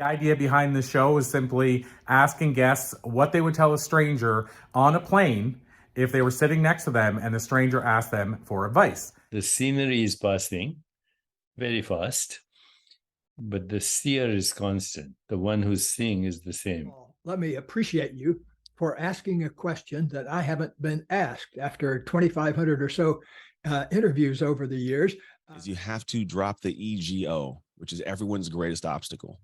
The idea behind the show is simply asking guests what they would tell a stranger on a plane if they were sitting next to them and the stranger asked them for advice. The scenery is passing very fast, but the seer is constant. The one who's seeing is the same. Well, let me appreciate you for asking a question that I haven't been asked after 2,500 or so interviews over the years. Is you have to drop the ego, which is everyone's greatest obstacle.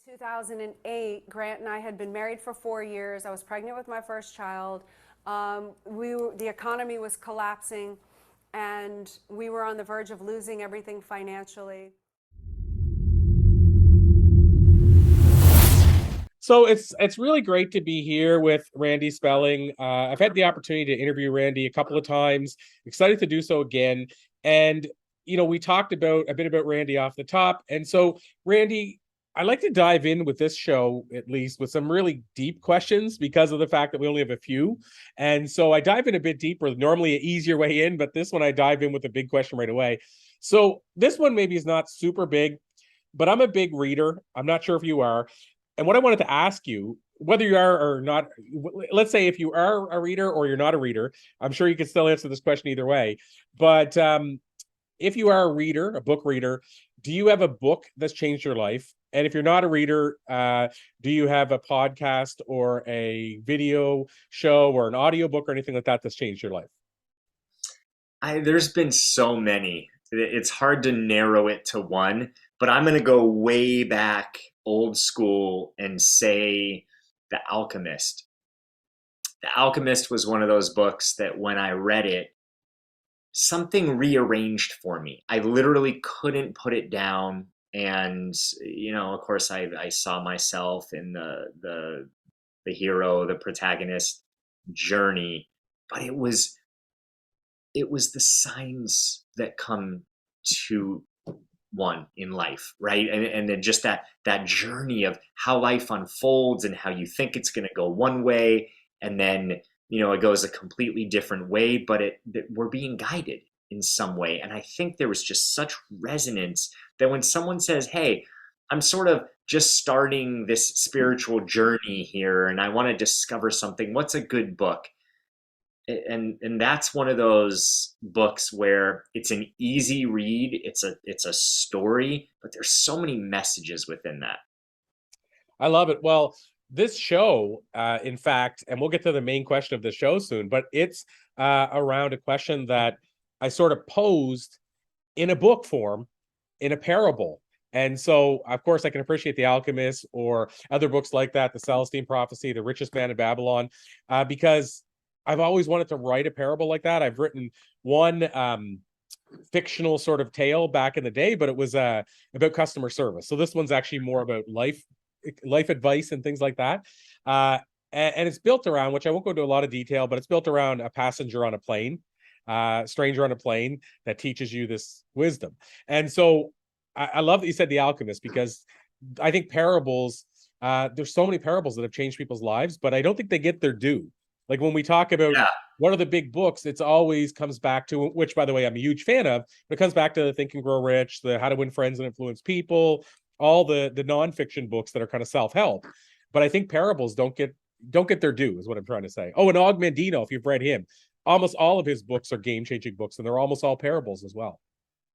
In 2008, Grant and I had been married for 4 years. I was pregnant with my first child. The economy was collapsing, and we were on the verge of losing everything financially. So it's really great to be here with Randy Spelling. I've had the opportunity to interview Randy a couple of times. Excited to do so again. And we talked a bit about Randy off the top. And so, Randy, I like to dive in with this show, at least, with some really deep questions because of the fact that we only have a few. And so I dive in a bit deeper, normally an easier way in, but this one I dive in with a big question right away. So this one maybe is not super big, but I'm a big reader. I'm not sure if you are. And what I wanted to ask you, whether you are or not, let's say if you are a reader or you're not a reader, I'm sure you can still answer this question either way. But if you are a reader, a book reader, do you have a book that's changed your life? And if you're not a reader, do you have a podcast or a video show or an audiobook or anything like that that's changed your life? There's been so many. It's hard to narrow it to one, but I'm going to go way back old school and say The Alchemist. The Alchemist was one of those books that when I read it, something rearranged for me. I literally couldn't put it down. And, of course, I saw myself in the hero, the protagonist journey, but it was the signs that come to one in life, right? And then just that journey of how life unfolds and how you think it's going to go one way, and then it goes a completely different way, but we're being guided in some way. And I think there was just such resonance that when someone says, hey, I'm sort of just starting this spiritual journey here and I want to discover something, what's a good book? And that's one of those books where it's an easy read, it's a story, but there's so many messages within that. I love it. Well, this show, in fact, and we'll get to the main question of the show soon, but it's around a question that I sort of posed in a book form, in a parable. And so, of course, I can appreciate The Alchemist or other books like that, The Celestine Prophecy, The Richest Man in Babylon, because I've always wanted to write a parable like that. I've written one fictional sort of tale back in the day, but it was about customer service. So this one's actually more about life advice and things like that. And it's built around, which I won't go into a lot of detail, but it's built around a passenger on a plane, stranger on a plane that teaches you this wisdom. And so I love that you said The Alchemist, because I think parables, there's so many parables that have changed people's lives, but I don't think they get their due. Like when we talk about what are the big books, it's always comes back to, which by the way, I'm a huge fan of, but it comes back to the Think and Grow Rich, the How to Win Friends and Influence People, all the nonfiction books that are kind of self-help. But I think parables don't get their due, is what I'm trying to say. Oh, and Og Mandino, if you've read him, almost all of his books are game-changing books, and they're almost all parables as well.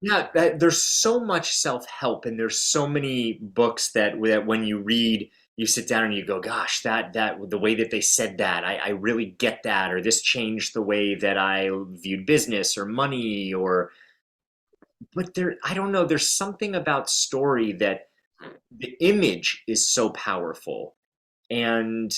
Yeah, there's so much self-help, and there's so many books that when you read, you sit down and you go, gosh, that the way that they said that, I really get that, or this changed the way that I viewed business or money, but I don't know, there's something about story that the image is so powerful. And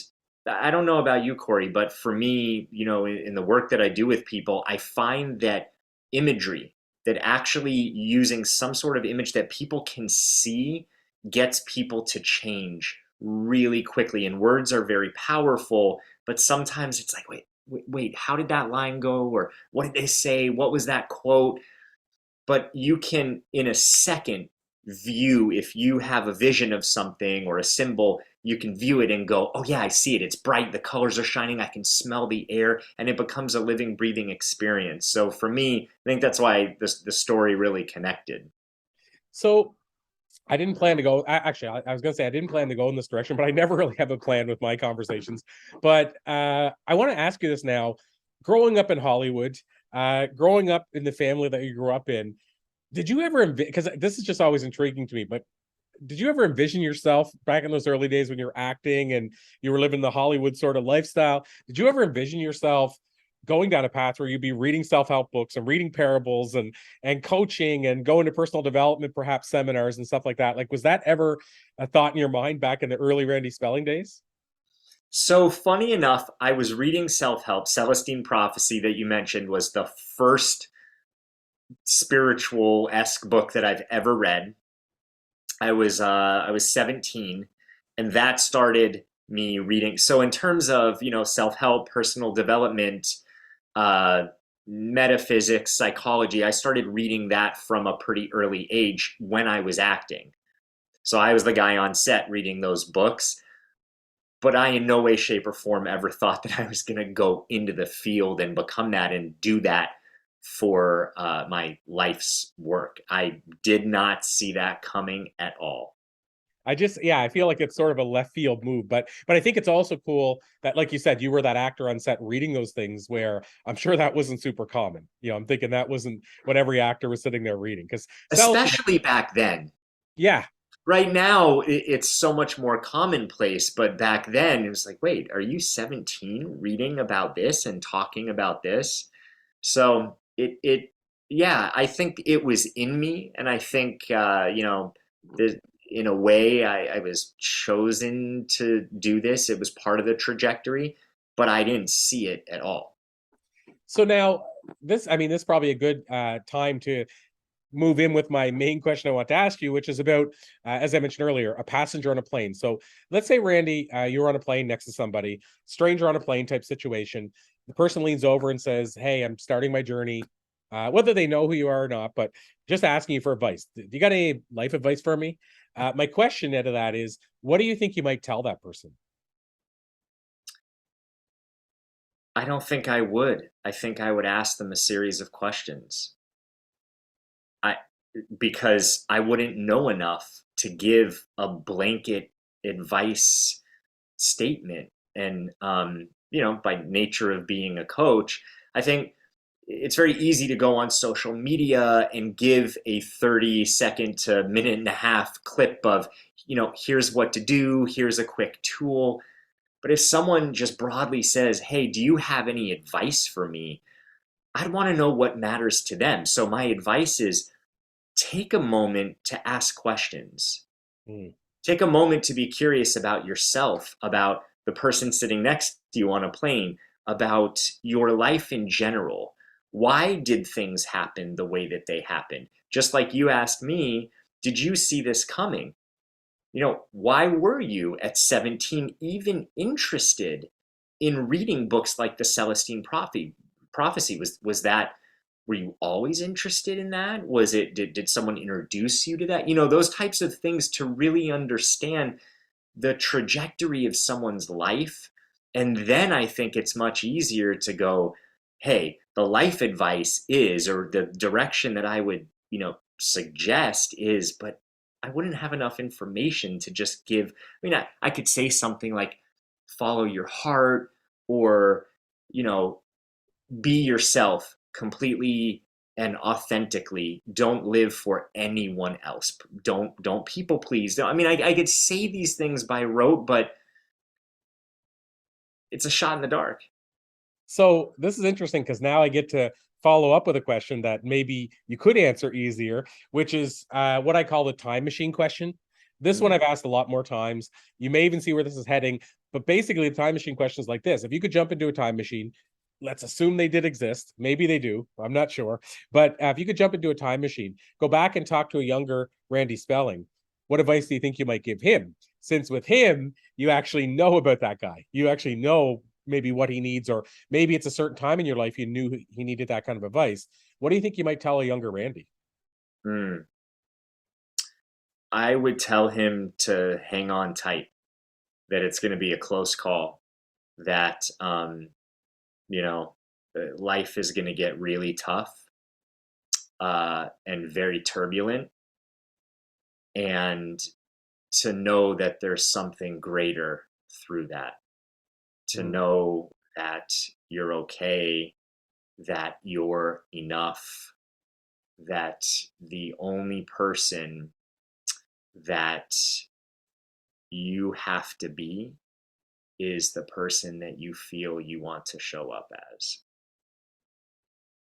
I don't know about you, Corey, but for me, in the work that I do with people, I find that imagery, that actually using some sort of image that people can see gets people to change really quickly. And words are very powerful, but sometimes it's like, wait, how did that line go? Or what did they say? What was that quote? But you can, in a second, view, if you have a vision of something or a symbol, you can view it and go, oh yeah, I see it. It's bright. The colors are shining. I can smell the air, and it becomes a living, breathing experience. So for me, I think that's why the story really connected. So I didn't plan to go. Actually, I was going to say I didn't plan to go in this direction, but I never really have a plan with my conversations. But I want to ask you this now. Growing up in Hollywood, growing up in the family that you grew up in, did you ever, because this is just always intriguing to me, but did you ever envision yourself back in those early days when you were acting and you were living the Hollywood sort of lifestyle? Did you ever envision yourself going down a path where you'd be reading self-help books and reading parables and coaching and going to personal development, perhaps seminars and stuff like that? Like, was that ever a thought in your mind back in the early Randy Spelling days? So funny enough, I was reading self-help. Celestine Prophecy that you mentioned was the first spiritual-esque book that I've ever read. I was 17, and that started me reading. So in terms of, self-help, personal development, uh, metaphysics, psychology, I started reading that from a pretty early age when I was acting. So I was the guy on set reading those books, but I in no way, shape, or form ever thought that I was going to go into the field and become that and do that for my life's work. I did not see that coming at all. I feel like it's sort of a left field move, but I think it's also cool that, like you said, you were that actor on set reading those things where I'm sure that wasn't super common. I'm thinking that wasn't what every actor was sitting there reading, because Especially back then. yeah, Right now, it's so much more commonplace, but back then it was like, wait, are you 17 reading about this and talking about this? So yeah, I think it was in me, and I think, in a way, I was chosen to do this. It was part of the trajectory, but I didn't see it at all. so now this is probably a good time to move in with my main question I want to ask you, which is about, as I mentioned earlier, a passenger on a plane. So let's say, Randy, you're on a plane next to somebody, stranger on a plane type situation. The person leans over and says, "Hey, I'm starting my journey," whether they know who you are or not, but just asking you for advice. Do you got any life advice for me? My question out of that is, what do you think you might tell that person? I don't think I would. I think I would ask them a series of questions. I Because I wouldn't know enough to give a blanket advice statement. And by nature of being a coach, I think it's very easy to go on social media and give a 30-second to minute and a half clip of, here's what to do, here's a quick tool. But if someone just broadly says, hey, do you have any advice for me? I'd want to know what matters to them. So my advice is, take a moment to ask questions. Hmm. Take a moment to be curious about yourself, about the person sitting next to you on a plane, about your life in general. Why did things happen the way that they happened? Just like you asked me, did you see this coming? Why were you at 17 even interested in reading books like the Celestine Prophecy? Was that, were you always interested in that? Was it, did someone introduce you to that? Those types of things, to really understand the trajectory of someone's life. And then I think it's much easier to go, hey, the life advice is, or the direction that I would, suggest is, but I wouldn't have enough information to just give. I could say something like, follow your heart, or, be yourself completely and authentically. Don't live for anyone else. Don't people please. I could say these things by rote, but it's a shot in the dark. So this is interesting because now I get to follow up with a question that maybe you could answer easier, which is what I call the time machine question. This one I've asked a lot more times. You may even see where this is heading, but basically the time machine question is like this. If you could jump into a time machine, let's assume they did exist. Maybe they do. I'm not sure. But if you could jump into a time machine, go back and talk to a younger Randy Spelling, what advice do you think you might give him? Since with him, you actually know about that guy. You actually know maybe what he needs, or maybe it's a certain time in your life you knew he needed that kind of advice. What do you think you might tell a younger Randy? I would tell him to hang on tight, that it's going to be a close call, that, life is going to get really tough and very turbulent. and to know that there's something greater through that, to know that you're okay, that you're enough, that the only person that you have to be is the person that you feel you want to show up as.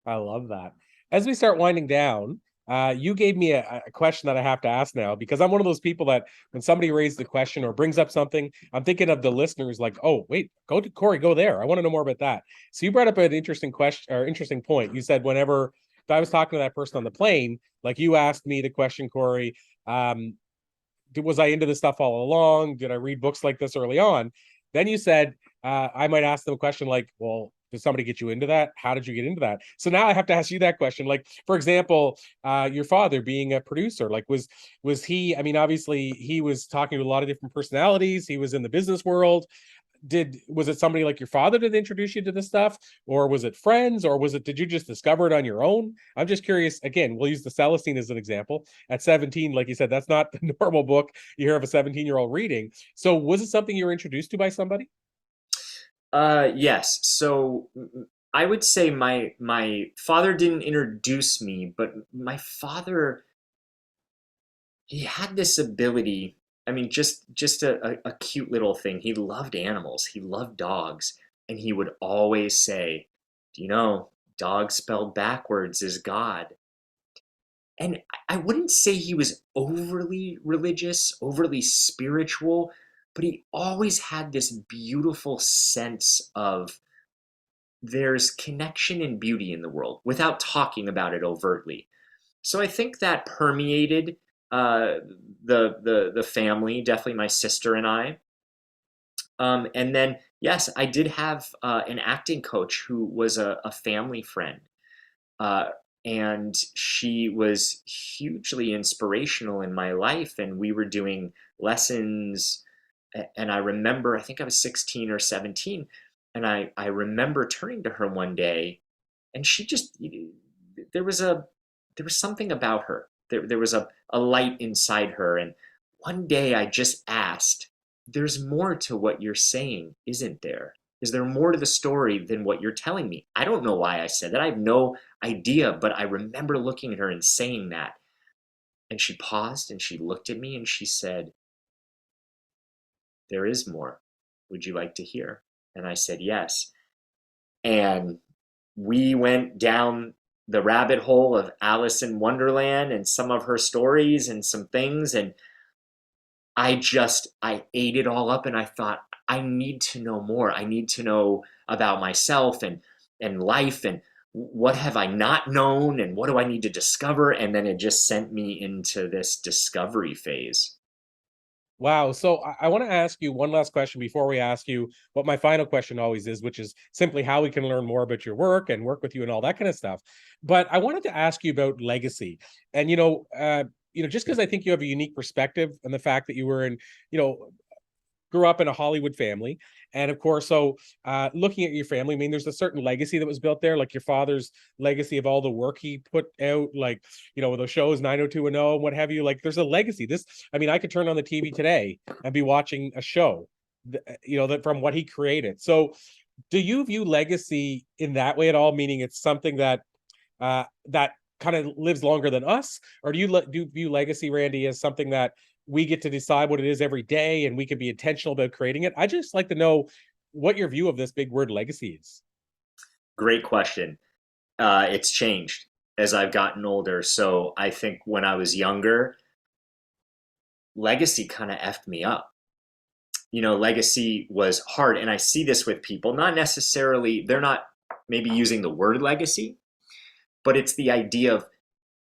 I love that. As we start winding down, you gave me a question that I have to ask now, because I'm one of those people that when somebody raises a question or brings up something, I'm thinking of the listeners like, oh, wait, go to Corey, go there. I want to know more about that. So you brought up an interesting question or interesting point. You said whenever if I was talking to that person on the plane, like you asked me the question, Corey, was I into this stuff all along? Did I read books like this early on? Then you said I might ask them a question like, well, did somebody get you into that? How did you get into that? So now I have to ask you that question. Like, for example, your father being a producer, like was he, I mean, obviously he was talking to a lot of different personalities. He was in the business world. Was it somebody like your father that introduced you to this stuff, or was it friends, or did you just discover it on your own? I'm just curious. Again, we'll use the Celestine as an example. At 17, like you said, that's not the normal book you hear of a 17-year-old reading. So was it something you were introduced to by somebody? Yes. So I would say my father didn't introduce me, but my father, he had this ability. I mean, just a cute little thing. He loved animals. He loved dogs, and he would always say, "Do you know, dog spelled backwards is God." And I wouldn't say he was overly religious, overly spiritual, but he always had this beautiful sense of there's connection and beauty in the world without talking about it overtly. So I think that permeated uh, the family, definitely my sister and I. And then yes, I did have an acting coach who was a family friend, uh, and she was hugely inspirational in my life. And we were doing lessons, and I remember I think I was 16 or 17, and I remember turning to her one day, and she just there was a there was something about her. There was a light inside her, and one day I just asked, "There's more to what you're saying, isn't there? Is there more to the story than what you're telling me?" I don't know why I said that. I have no idea, but I remember looking at her and saying that. And she paused and she looked at me and she said, "There is more. Would you like to hear?" And I said, "Yes." And we went down the rabbit hole of Alice in Wonderland and some of her stories and some things. And I ate it all up, and I thought, I need to know more. I need to know about myself and life, and what have I not known, and what do I need to discover? And then it just sent me into this discovery phase. Wow. So I want to ask you one last question before we ask you what my final question always is, which is simply how we can learn more about your work and work with you and all that kind of stuff. But I wanted to ask you about legacy. And just because I think you have a unique perspective and the fact that you were in, you know, grew up in a Hollywood family. And of course, so looking at your family, I mean, there's a certain legacy that was built there, like your father's legacy of all the work he put out, like, those shows 90210 and what have you. Like, there's a legacy. I mean, I could turn on the TV today and be watching a show, that from what he created. So do you view legacy in that way at all? Meaning it's something that kind of lives longer than us, or do you view legacy, Randy, as something that we get to decide what it is every day and we can be intentional about creating it? I just like to know what your view of this big word legacy is. Great question. It's changed as I've gotten older. So I think when I was younger, legacy kind of effed me up. Legacy was hard. And I see this with people, not necessarily, they're not maybe using the word legacy, but it's the idea of,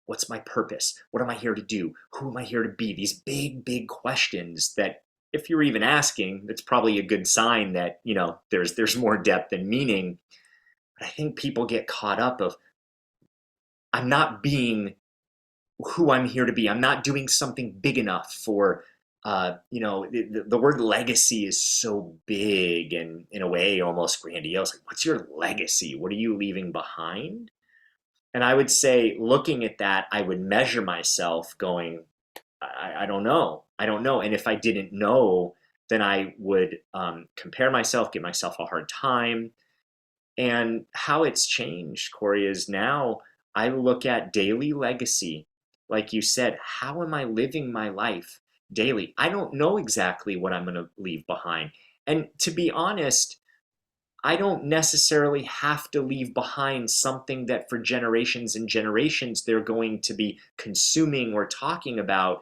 what's my purpose? What am I here to do? Who am I here to be? These big, big questions that if you're even asking, it's probably a good sign that, there's more depth and meaning. But I think people get caught up of, I'm not being who I'm here to be. I'm not doing something big enough for, the word legacy is so big and in a way almost grandiose. Like, what's your legacy? What are you leaving behind? And I would say, looking at that, I would measure myself going, I don't know. I don't know. And if I didn't know, then I would compare myself, give myself a hard time. And how it's changed, Corey, is now I look at daily legacy. Like you said, how am I living my life daily? I don't know exactly what I'm going to leave behind. And to be honest, I don't necessarily have to leave behind something that for generations and generations they're going to be consuming or talking about.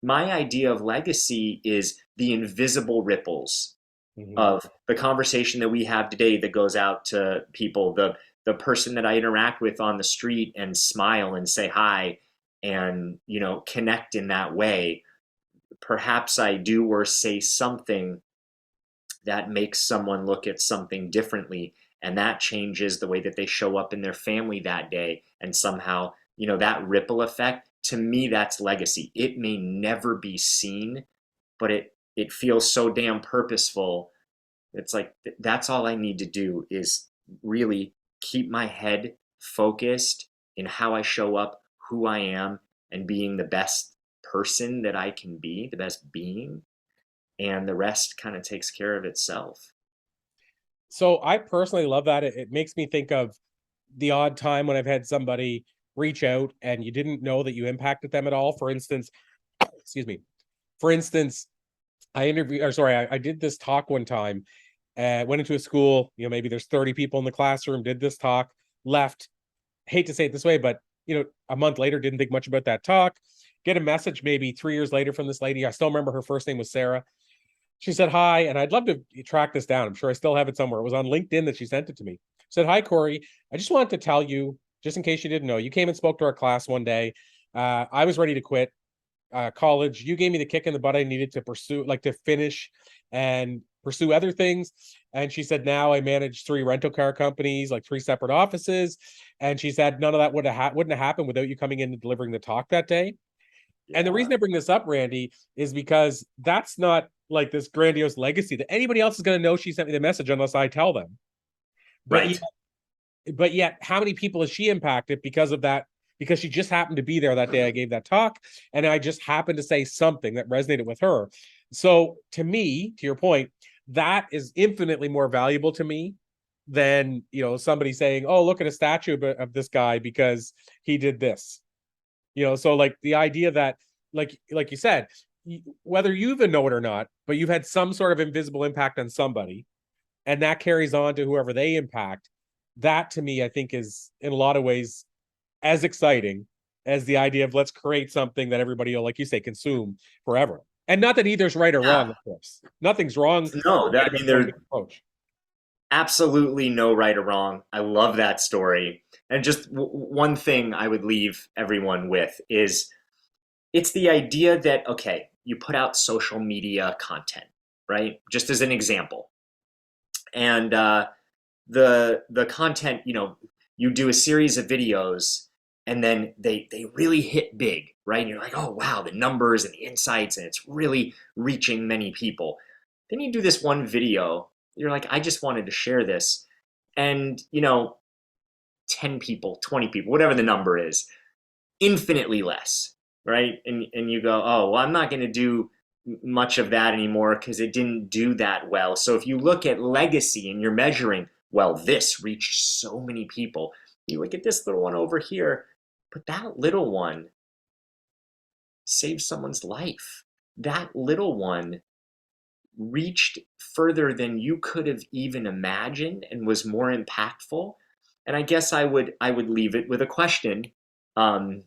My idea of legacy is the invisible ripples Mhm. of the conversation that we have today that goes out to people, the person that I interact with on the street and smile and say hi and, you know, connect in that way. Perhaps I do or say something that makes someone look at something differently, and that changes the way that they show up in their family that day, and somehow, you know, that ripple effect, to me, that's legacy. It may never be seen, but it feels so damn purposeful. It's like that's all I need to do is really keep my head focused in how I show up, who I am, and being the best person that I can be, the best being, and the rest kind of takes care of itself. So I personally love that. It makes me think of the odd time when I've had somebody reach out and you didn't know that you impacted them at all. For instance, excuse me. For instance, I did this talk one time. Went into a school, you know, maybe there's 30 people in the classroom, did this talk, left. Hate to say it this way, but you know, a month later, didn't think much about that talk. Get a message maybe 3 years later from this lady. I still remember her first name was Sarah. She said hi, and I'd love to track this down. I'm sure I still have it somewhere. It was on LinkedIn that she sent it to me. Said, "Hi, Corey. I just wanted to tell you, just in case you didn't know, you came and spoke to our class one day. I was ready to quit college. You gave me the kick in the butt I needed to pursue, like to finish and pursue other things." And she said, "Now I manage 3 rental car companies, like 3 separate offices." And she said, "None of that wouldn't have happened without you coming in and delivering the talk that day." And the reason I bring this up, Randy, is because that's not like this grandiose legacy that anybody else is going to know she sent me the message unless I tell them. But Right. but yet, how many people has she impacted because of that? Because she just happened to be there that day I gave that talk, and I just happened to say something that resonated with her. So, to me, to your point, that is infinitely more valuable to me than somebody saying, "Oh, look at a statue of this guy because he did this." So like the idea that, like you said, whether you even know it or not, but you've had some sort of invisible impact on somebody, and that carries on to whoever they impact. That to me, I think, is in a lot of ways as exciting as the idea of let's create something that everybody will, like you say, consume forever. And not that either's right or wrong, Yeah. of course. Nothing's wrong. No, that I mean, there's Approach. absolutely no right or wrong. I love that story. And just one thing I would leave everyone with is it's the idea that, okay, you put out social media content, right? Just as an example. And the content, you do a series of videos and then they really hit big, right? And you're like, oh wow, the numbers and the insights, and it's really reaching many people. Then you do this one video, you're like, I just wanted to share this. And 10 people, 20 people, whatever the number is, infinitely less, right? And you go, oh, well, I'm not going to do much of that anymore because it didn't do that well. So if you look at legacy and you're measuring, well, this reached so many people. You look at this little one over here, but that little one saved someone's life. That little one reached further than you could have even imagined and was more impactful. And I guess I would leave it with a question. For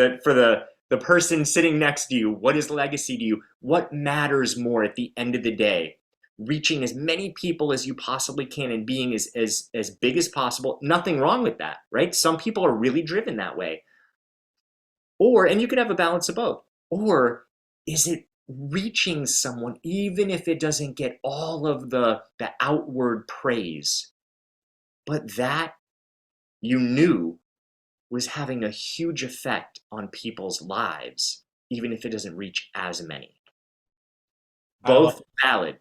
the person sitting next to you, what is legacy to you? What matters more at the end of the day? Reaching as many people as you possibly can and being as big as possible. Nothing wrong with that, right? Some people are really driven that way. And you could have a balance of both. Or is it reaching someone, even if it doesn't get all of the outward praise, but that you knew was having a huge effect on people's lives, even if it doesn't reach as many? Both valid.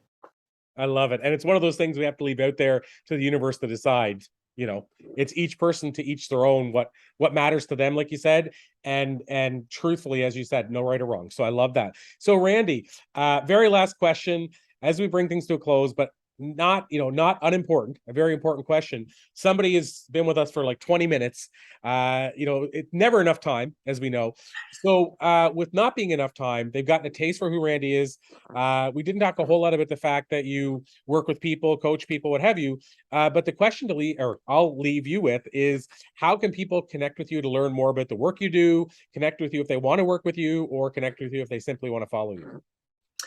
I love it. And it's one of those things we have to leave out there to the universe to decide. you know, it's each person to each their own, what matters to them, like you said, and truthfully, as you said, no right or wrong. So I love that. So Randy, very last question as we bring things to a close, but not, you know, not unimportant, a very important question. Somebody has been with us for like 20 minutes. You know, it's never enough time, as we know. So with not being enough time, they've gotten a taste for who Randy is. We didn't talk a whole lot about the fact that you work with people, coach people, what have you. But the question to leave, or I'll leave you with, is how can people connect with you to learn more about the work you do, connect with you if they want to work with you, or connect with you if they simply want to follow you?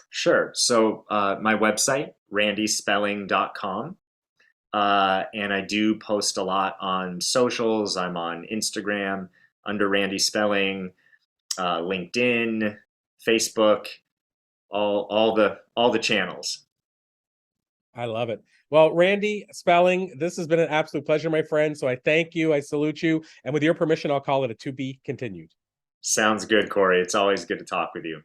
Sure. So my website, randyspelling.com. And I do post a lot on socials. I'm on Instagram under Randy Spelling, LinkedIn, Facebook, all the channels. I love it. Well, Randy Spelling, this has been an absolute pleasure, my friend. So I thank you. I salute you. And with your permission, I'll call it a to be continued. Sounds good, Corey. It's always good to talk with you.